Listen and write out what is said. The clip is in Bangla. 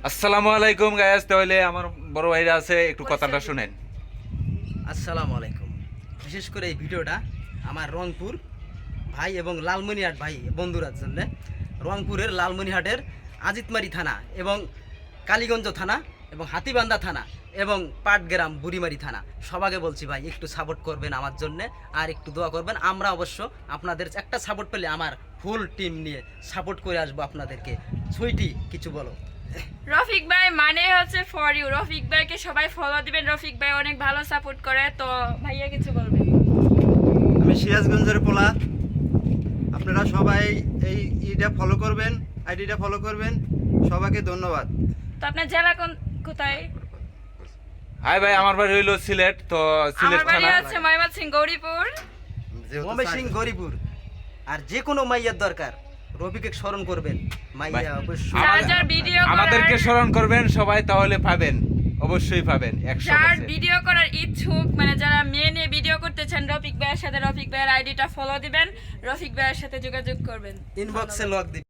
আসসালামু আলাইকুম গায়াস, তাহলে আমার বড় ভাইরা আছে, একটু কথাটা শুনেন। আসসালামু আলাইকুম। বিশেষ করে এই ভিডিওটা আমার রংপুর ভাই এবং লালমনিরহাট ভাই বন্ধুরার জন্য। রংপুরের লালমনিরহাটের আজিতমারি থানা এবং কালীগঞ্জ থানা এবং হাতিবান্ধা থানা এবং পাটগ্রাম বুড়িমারি থানা সবাইকে বলছি ভাই একটু সাপোর্ট করবেন আমার জন্যে, আর একটু দোয়া করবেন। আমরা অবশ্য আপনাদের একটা সাপোর্ট পেলে আমার ফুল টিম নিয়ে সাপোর্ট করে আসবো আপনাদেরকে। সুইটি কিছু বলো। রফিক ভাই মানে হচ্ছে ফর ইউ। রফিক ভাইকে সবাই ফলো দিবেন, রফিক ভাই অনেক ভালো সাপোর্ট করে। তো ভাইয়া কিছু বলবেন? আমি সিরাজগঞ্জের পোলা, আপনারা সবাই এই ইটা ফলো করবেন, আইডিটা ফলো করবেন। সবাইকে ধন্যবাদ। তো আপনার জেলা কোথায়? হাই ভাই, আমার বাড়ি হইলো সিলেট, তো সিলেট আমার বাড়ি থানা। হচ্ছে ময়মনসিংহ গৌরীপুর। ময়মনসিংহ গরিপুর। আর যে কোনো মাইয়ার দরকার রবিকে স্মরণ করবেন, মাইয়া অবশ্যই। যার যার ভিডিও আমাদেরকে স্মরণ করবেন সবাই, তাহলে পাবেন, অবশ্যই পাবেন যার 100%। ভিডিও করার ইচ্ছুক, মানে যারা মেয়ে নিয়ে ভিডিও করতে চান, রফিক ভাইয়ের সাথে রফিক ভাইয়ের আইডিটা ফলো দিবেন, রফিক ভাইয়ের সাথে যোগাযোগ করবেন। ইনবক্সে লক দিবেন।